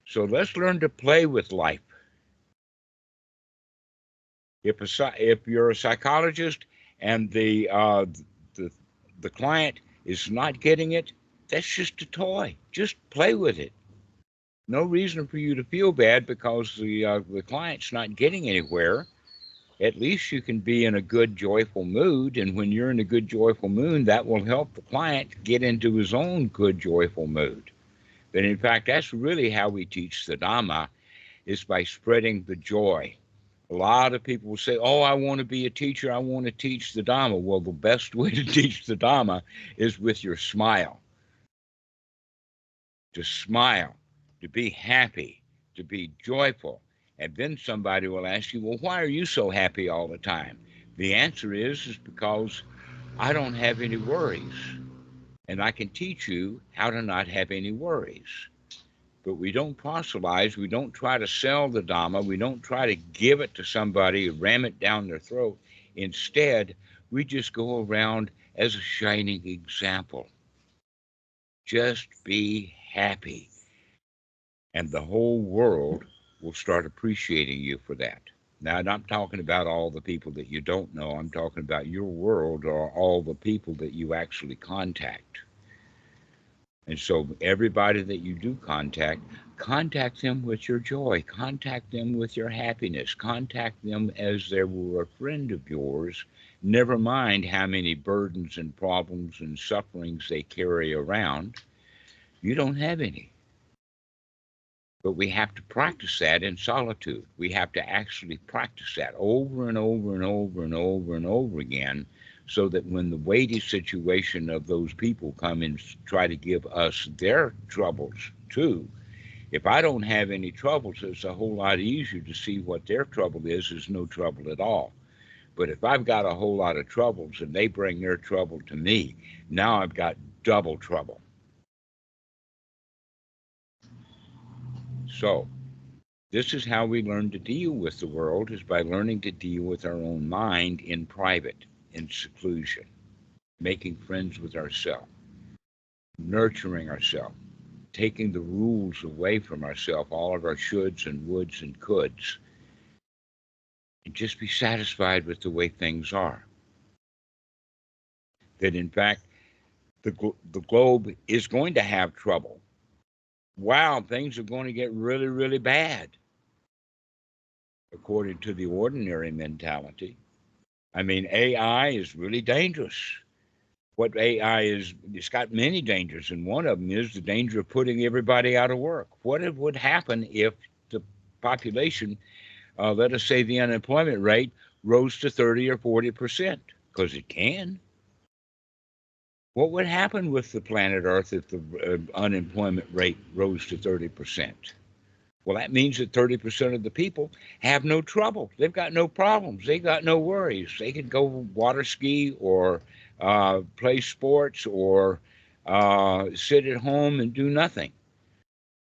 So let's learn to play with life. If you're a psychologist and the client is not getting it, that's just a toy. Just play with it. No reason for you to feel bad because the client's not getting anywhere. At least you can be in a good, joyful mood. And when you're in a good, joyful mood, that will help the client get into his own good, joyful mood. But in fact, that's really how we teach the Dhamma, is by spreading the joy. A lot of people will say, oh, I want to be a teacher. I want to teach the Dhamma. Well, the best way to teach the Dhamma is with your smile. To smile, to be happy, to be joyful. And then somebody will ask you, well, why are you so happy all the time? The answer is because I don't have any worries. And I can teach you how to not have any worries. But we don't proselytize. We don't try to sell the Dhamma. We don't try to give it to somebody, ram it down their throat. Instead, we just go around as a shining example. Just be happy. And the whole world will start appreciating you for that. Now, I'm not talking about all the people that you don't know. I'm talking about your world, or all the people that you actually contact. And so everybody that you do contact them with your joy, contact them with your happiness, contact them as they were a friend of yours. Never mind how many burdens and problems and sufferings they carry around. You don't have any. But we have to practice that in solitude. We have to actually practice that over and over and over and over and over again, so that when the weighty situation of those people come and try to give us their troubles too, if I don't have any troubles, it's a whole lot easier to see what their trouble is no trouble at all. But if I've got a whole lot of troubles and they bring their trouble to me, now I've got double trouble. So this is how we learn to deal with the world, is by learning to deal with our own mind in private, in seclusion, making friends with ourselves, nurturing ourselves, taking the rules away from ourselves, all of our shoulds and woulds and coulds, and just be satisfied with the way things are. That in fact, the globe is going to have trouble. Wow, things are going to get really, really bad, according to the ordinary mentality. I mean, AI is really dangerous. What AI is, it's got many dangers, and one of them is the danger of putting everybody out of work. What would happen if the population, let us say the unemployment rate, rose to 30 or 40%? Because it can. What would happen with the planet Earth if the unemployment rate rose to 30%? Well, that means that 30% of the people have no trouble. They've got no problems. They've got no worries. They can go water ski or play sports or sit at home and do nothing.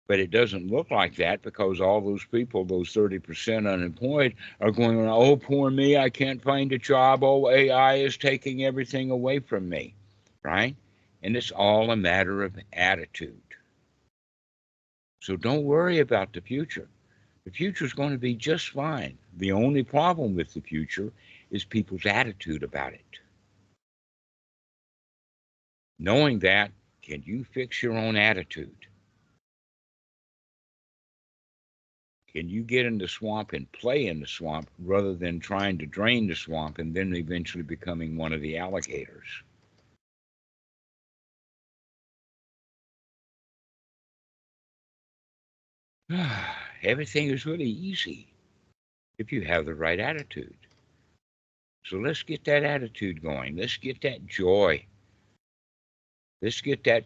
But it doesn't look like that, because all those people, those 30% unemployed, are going, oh, poor me, I can't find a job. Oh, AI is taking everything away from me, right? And it's all a matter of attitude. So don't worry about the future. The future is going to be just fine. The only problem with the future is people's attitude about it. Knowing that, can you fix your own attitude? Can you get in the swamp and play in the swamp rather than trying to drain the swamp and then eventually becoming one of the alligators? Everything is really easy if you have the right attitude. So let's get that attitude going. Let's get that joy. Let's get that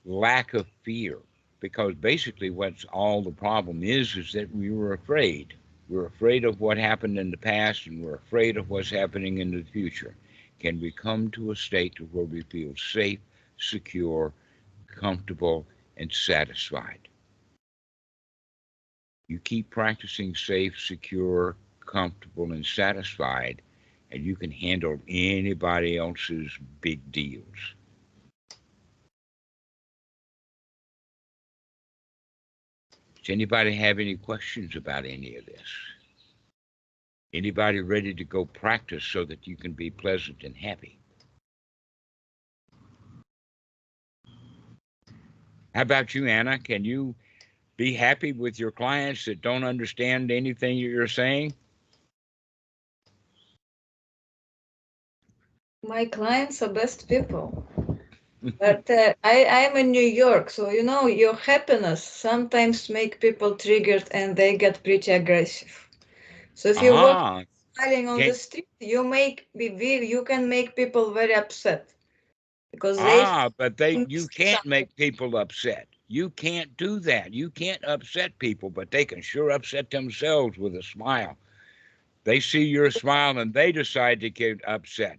lack of fear. Because basically what's all the problem is that we were afraid. We're afraid of what happened in the past, and we're afraid of what's happening in the future. Can we come to a state where we feel safe, secure, comfortable, and satisfied? You keep practicing safe, secure, comfortable, and satisfied, and you can handle anybody else's big deals. Does anybody have any questions about any of this? Anybody ready to go practice so that you can be pleasant and happy? How about you, Anna? Can you be happy with your clients that don't understand anything you're saying? My clients are best people. But I am in New York, so you know your happiness sometimes make people triggered and they get pretty aggressive. So if you walk Ah, smiling on the can, street, you can make people very upset because they but you missed can't something. make people upset. You can't do that. You can't upset people, but they can sure upset themselves with a smile. They see your smile and they decide to get upset.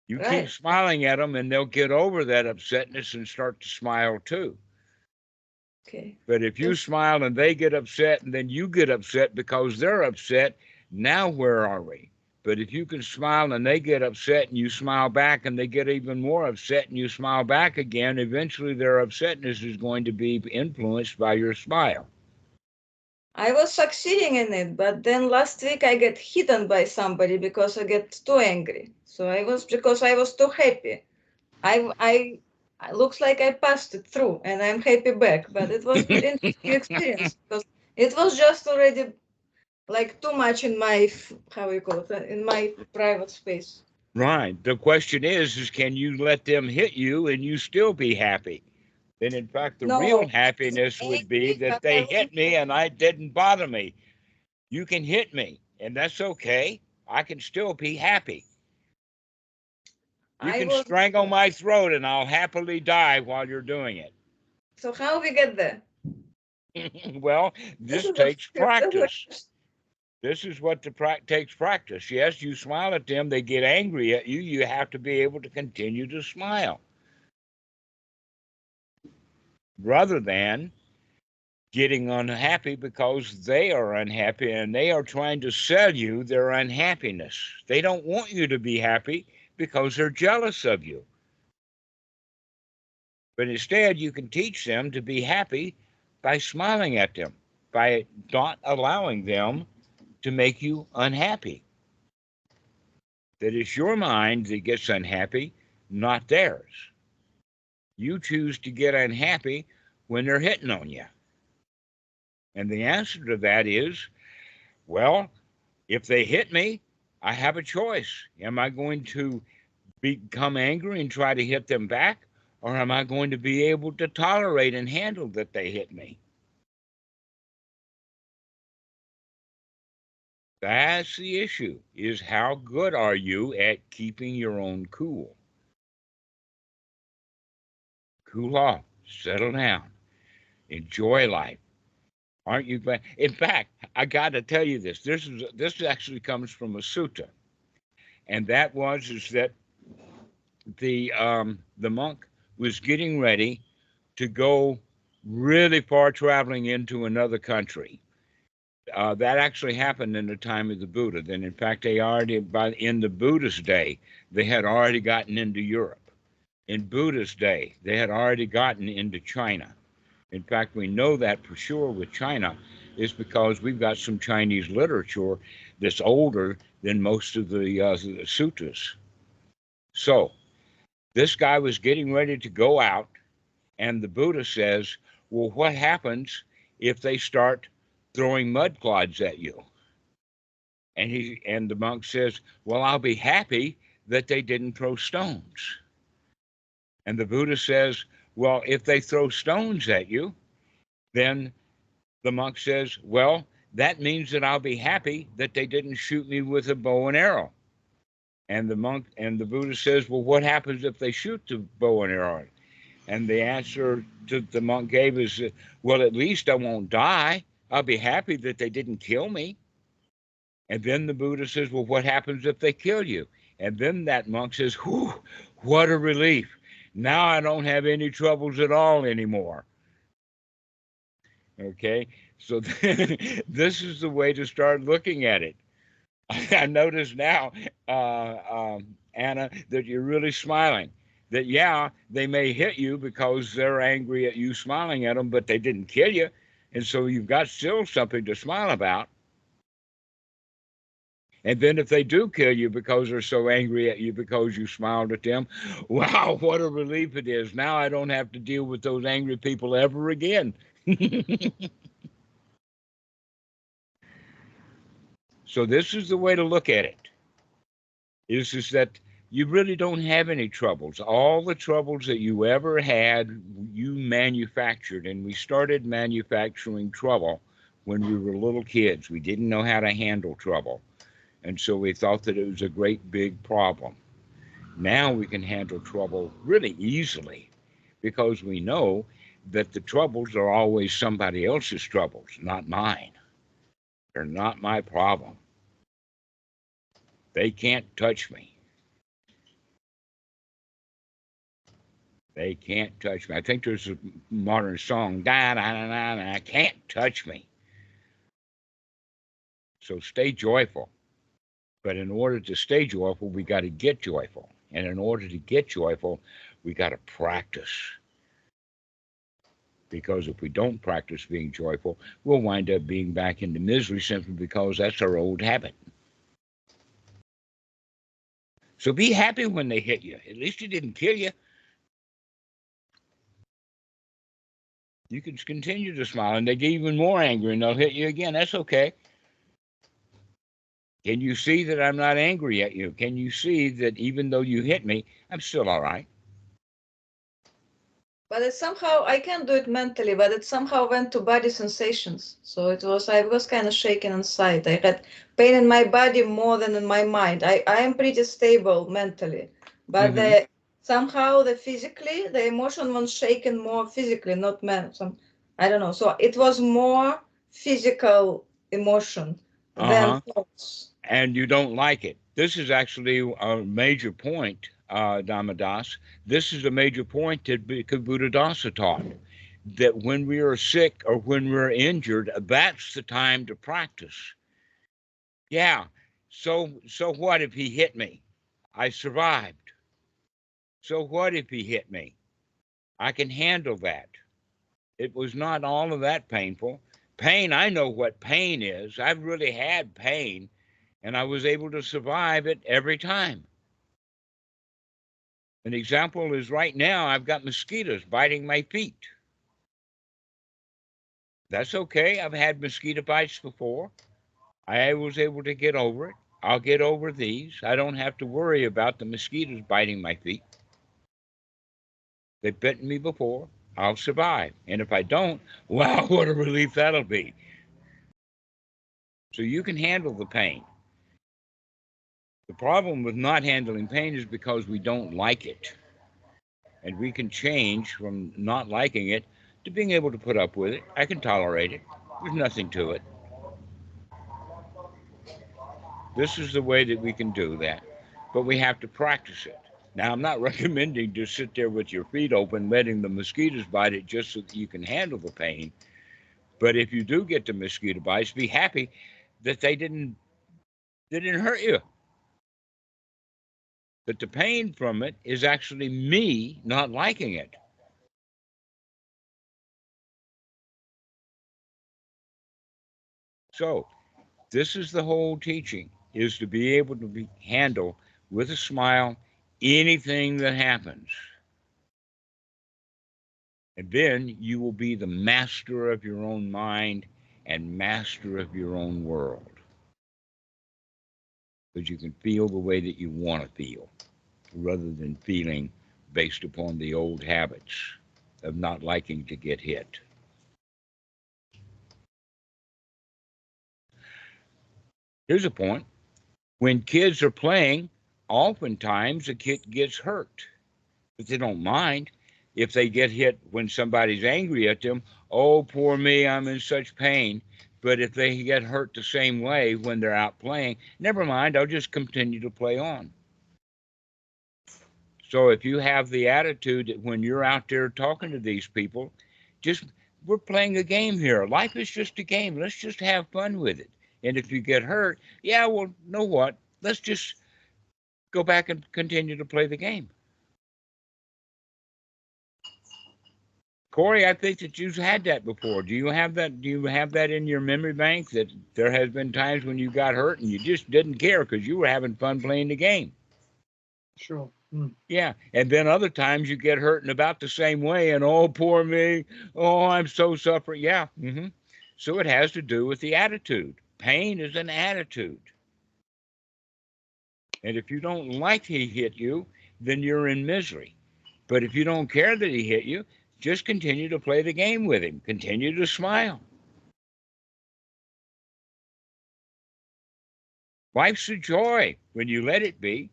You keep Right. smiling at them and they'll get over that upsetness and start to smile too. Okay. But if you Just smile and they get upset and then you get upset because they're upset, now where are we? But if you can smile and they get upset and you smile back and they get even more upset and you smile back again, eventually their upsetness is going to be influenced by your smile. I was succeeding in it, but then last week I get hidden by somebody because I get too angry. So because I was too happy. I looks like I passed it through and I'm happy back, but it was an interesting experience because it was just already like too much in my how you call it in my private space. Right. The question is can you let them hit you and you still be happy? Then, in fact, the real No, happiness would be angry, that but I they wasn't hit me and I didn't bother me. You can hit me, and that's okay. I can still be happy. You I can was strangle my throat, and I'll happily die while you're doing it. so how we get there? Well, This this is a takes practice. This is what takes practice. Yes, you smile at them, they get angry at you. You have to be able to continue to smile rather than getting unhappy because they are unhappy and they are trying to sell you their unhappiness. They don't want you to be happy because they're jealous of you. But instead, you can teach them to be happy by smiling at them, by not allowing them to make you unhappy. That it's your mind that gets unhappy, not theirs. You choose to get unhappy when they're hitting on you. And the answer to that is, well, if they hit me, I have a choice. Am I going to become angry and try to hit them back? Or am I going to be able to tolerate and handle that they hit me? That's the issue, is how good are you at keeping your own cool? Cool off, settle down, enjoy life. Aren't you glad? In fact, I got to tell you this. This actually comes from a sutta, and that is that the monk was getting ready to go really far traveling into another country. That actually happened in the time of the Buddha. Then, in fact, they already in the Buddha's day, they had already gotten into Europe. In Buddha's day, they had already gotten into China. In fact, we know that for sure with China is because we've got some Chinese literature that's older than most of the suttas. So this guy was getting ready to go out, and the Buddha says, well, what happens if they start throwing mud clods at you? And the monk says, well, I'll be happy that they didn't throw stones. And the Buddha says, well, if they throw stones at you, then the monk says, well, that means that I'll be happy that they didn't shoot me with a bow and arrow. And the Buddha says, well, what happens if they shoot the bow and arrow? And the answer the monk gave is, well, at least I won't die. I'll be happy that they didn't kill me. And then the Buddha says, well, what happens if they kill you? And then that monk says, whew, what a relief. Now I don't have any troubles at all anymore. Okay, so this is the way to start looking at it. I notice now, Anna, that you're really smiling. That, yeah, they may hit you because they're angry at you smiling at them, but they didn't kill you. And so you've got still something to smile about. And then if they do kill you because they're so angry at you because you smiled at them, wow, what a relief it is. Now I don't have to deal with those angry people ever again. So this is the way to look at it. Is that you really don't have any troubles. All the troubles that you ever had, you manufactured. And we started manufacturing trouble when we were little kids. We didn't know how to handle trouble. And so we thought that it was a great big problem. Now we can handle trouble really easily because we know that the troubles are always somebody else's troubles, not mine. They're not my problem. They can't touch me. They can't touch me. I think there's a modern song, da da da da da, can't touch me. So stay joyful. But in order to stay joyful, we got to get joyful. And in order to get joyful, we got to practice. Because if we don't practice being joyful, we'll wind up being back into misery simply because that's our old habit. So be happy when they hit you. At least it didn't kill you. You can continue to smile, and they get even more angry, and they'll hit you again. That's okay. Can you see that I'm not angry at you? Can you see that even though you hit me, I'm still all right? But it somehow, I can do it mentally, but it somehow went to body sensations. So I was kind of shaken inside. I had pain in my body more than in my mind. I am pretty stable mentally, but somehow the emotion was shaken more physically, not mental. I don't know. So it was more physical emotion than thoughts. And you don't like it. This is actually a major point, Dhammadas. This is a major point that Buddhadasa taught, that when we are sick or when we're injured, that's the time to practice. Yeah, so what if he hit me? I survived. So what if he hit me? I can handle that. It was not all of that painful. Pain, I know what pain is. I've really had pain. And I was able to survive it every time. An example is right now, I've got mosquitoes biting my feet. That's okay. I've had mosquito bites before. I was able to get over it. I'll get over these. I don't have to worry about the mosquitoes biting my feet. They've bitten me before. I'll survive. And if I don't, wow, what a relief that'll be. So you can handle the pain. The problem with not handling pain is because we don't like it. And we can change from not liking it to being able to put up with it. I can tolerate it. There's nothing to it. This is the way that we can do that. But we have to practice it. Now, I'm not recommending to sit there with your feet open, letting the mosquitoes bite it just so that you can handle the pain. But if you do get the mosquito bites, be happy that they didn't hurt you. But the pain from it is actually me not liking it. So this is the whole teaching, is to be able to handle with a smile anything that happens. And then you will be the master of your own mind and master of your own world. Because you can feel the way that you want to feel, rather than feeling based upon the old habits of not liking to get hit. Here's a point. When kids are playing, oftentimes a kid gets hurt, but they don't mind. If they get hit when somebody's angry at them, oh, poor me, I'm in such pain. But if they get hurt the same way when they're out playing, never mind, I'll just continue to play on. So if you have the attitude that when you're out there talking to these people, we're playing a game here. Life is just a game. Let's just have fun with it. And if you get hurt, yeah, well, know what? Let's just go back and continue to play the game. Corey, I think that you've had that before. Do you have that? Do you have that in your memory bank, that there has been times when you got hurt and you just didn't care because you were having fun playing the game? Sure. Yeah. And then other times you get hurt in about the same way. And oh, poor me. Oh, I'm so suffering. Yeah. So it has to do with the attitude. Pain is an attitude. And if you don't like he hit you, then you're in misery. But if you don't care that he hit you, just continue to play the game with him. Continue to smile. Life's a joy when you let it be.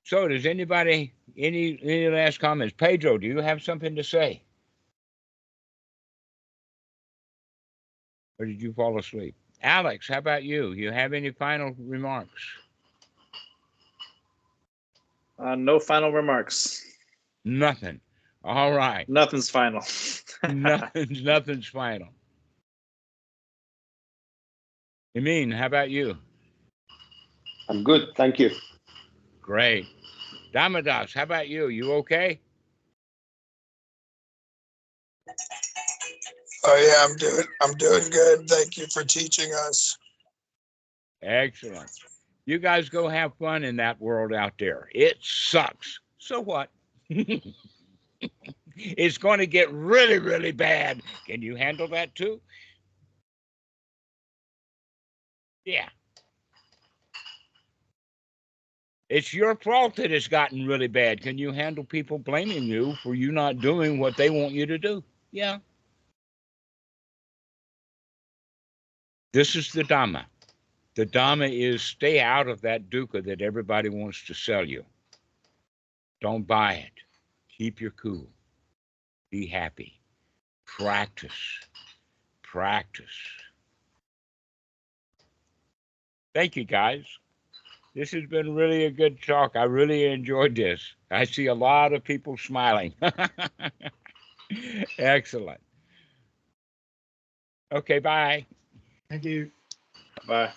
So does anybody, any last comments? Pedro, do you have something to say? Or did you fall asleep? Alex, how about you? You have any final remarks? No final remarks. Nothing. All right. Nothing's final. Nothing's final. Emin, how about you? I'm good, thank you. Great. Dhammadas, how about you? You okay? Oh yeah, I'm doing good. Thank you for teaching us. Excellent. You guys go have fun in that world out there. It sucks. So what? It's going to get really, really bad. Can you handle that too? Yeah. It's your fault that it's gotten really bad. Can you handle people blaming you for you not doing what they want you to do? Yeah. This is the Dhamma. The Dhamma is stay out of that dukkha that everybody wants to sell you. Don't buy it. Keep your cool. Be happy. Practice. Practice. Thank you, guys. This has been really a good talk. I really enjoyed this. I see a lot of people smiling. Excellent. Okay, bye. Thank you. Bye.